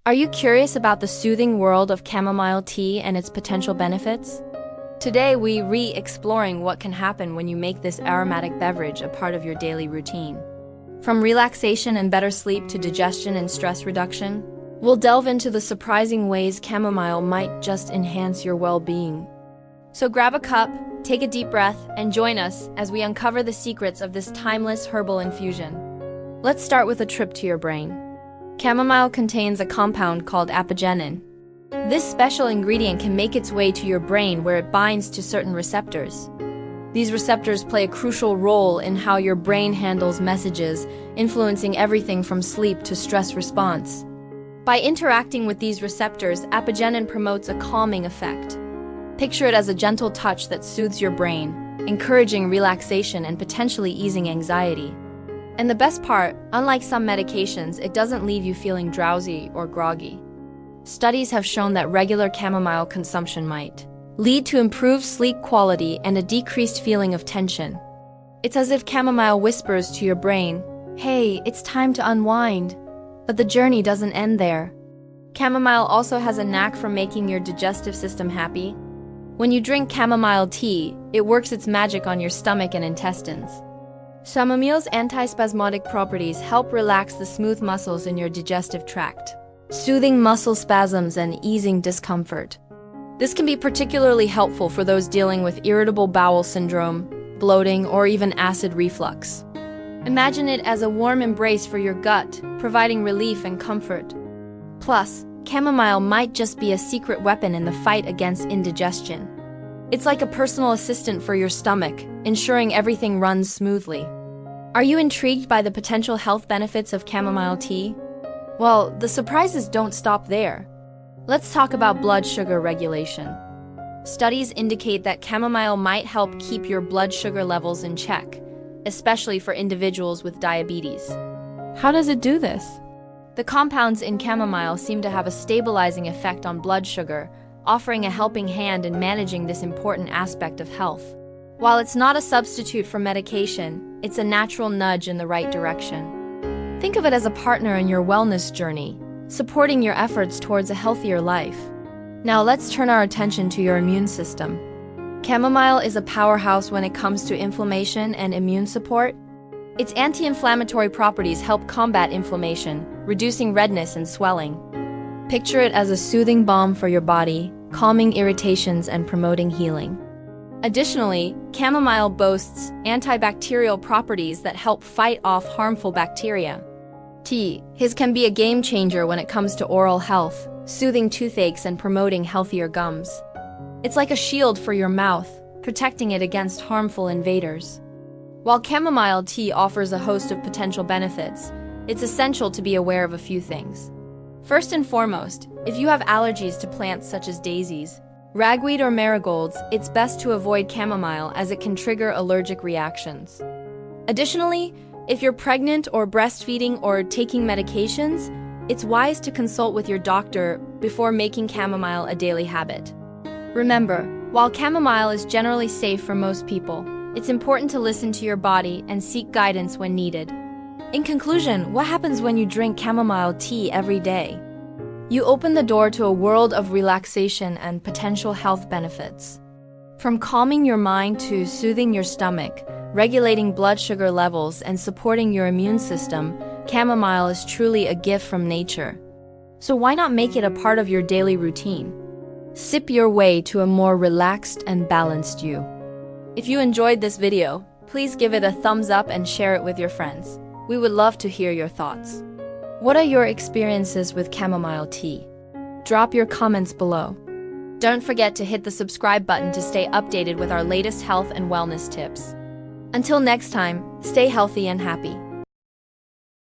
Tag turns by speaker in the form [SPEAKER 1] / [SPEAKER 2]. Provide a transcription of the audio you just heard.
[SPEAKER 1] Are you curious about the soothing world of chamomile tea and its potential benefits? Today, we're re-exploring what can happen when you make this aromatic beverage a part of your daily routine. From relaxation and better sleep to digestion and stress reduction, we'll delve into the surprising ways chamomile might just enhance your well-being. So grab a cup, take a deep breath, and join us as we uncover the secrets of this timeless herbal infusion. Let's start with a trip to your brain. Chamomile contains a compound called Apigenin. This special ingredient can make its way to your brain where it binds to certain receptors. These receptors play a crucial role in how your brain handles messages, influencing everything from sleep to stress response. By interacting with these receptors, Apigenin promotes a calming effect. Picture it as a gentle touch that soothes your brain, encouraging relaxation and potentially easing anxiety. And the best part, unlike some medications, it doesn't leave you feeling drowsy or groggy. Studies have shown that regular chamomile consumption might lead to improved sleep quality and a decreased feeling of tension. It's as if chamomile whispers to your brain, "Hey, it's time to unwind." But the journey doesn't end there. Chamomile also has a knack for making your digestive system happy. When you drink chamomile tea, it works its magic on your stomach and intestines. Chamomile's antispasmodic properties help relax the smooth muscles in your digestive tract, soothing muscle spasms and easing discomfort. This can be particularly helpful for those dealing with irritable bowel syndrome, bloating, or even acid reflux. Imagine it as a warm embrace for your gut, providing relief and comfort. Plus, chamomile might just be a secret weapon in the fight against indigestion. It's like a personal assistant for your stomach, ensuring everything runs smoothly. Are you intrigued by the potential health benefits of chamomile tea? Well, the surprises don't stop there. Let's talk about blood sugar regulation. Studies indicate that chamomile might help keep your blood sugar levels in check, especially for individuals with diabetes. How does it do this? The compounds in chamomile seem to have a stabilizing effect on blood sugar, offering a helping hand in managing this important aspect of health. While it's not a substitute for medication, it's a natural nudge in the right direction. Think of it as a partner in your wellness journey, supporting your efforts towards a healthier life. Now let's turn our attention to your immune system. Chamomile is a powerhouse when it comes to inflammation and immune support. Its anti-inflammatory properties help combat inflammation, reducing redness and swelling. Picture it as a soothing balm for your body, calming irritations and promoting healing. Additionally, chamomile boasts antibacterial properties that help fight off harmful bacteria. His can be a game changer when it comes to oral health, soothing toothaches and promoting healthier gums. It's like a shield for your mouth, protecting it against harmful invaders. While chamomile tea offers a host of potential benefits, it's essential to be aware of a few things. First and foremost, if you have allergies to plants such as daisies, ragweed, or marigolds, it's best to avoid chamomile as it can trigger allergic reactions. Additionally, if you're pregnant or breastfeeding or taking medications, it's wise to consult with your doctor before making chamomile a daily habit. Remember, while chamomile is generally safe for most people, it's important to listen to your body and seek guidance when needed. In conclusion, what happens when you drink chamomile tea every day? You open the door to a world of relaxation and potential health benefits. From calming your mind to soothing your stomach, regulating blood sugar levels, and supporting your immune system, chamomile is truly a gift from nature. So why not make it a part of your daily routine? Sip your way to a more relaxed and balanced you. If you enjoyed this video, please give it a thumbs up and share it with your friends. We would love to hear your thoughts. What are your experiences with chamomile tea? Drop your comments below. Don't forget to hit the subscribe button to stay updated with our latest health and wellness tips. Until next time, stay healthy and happy.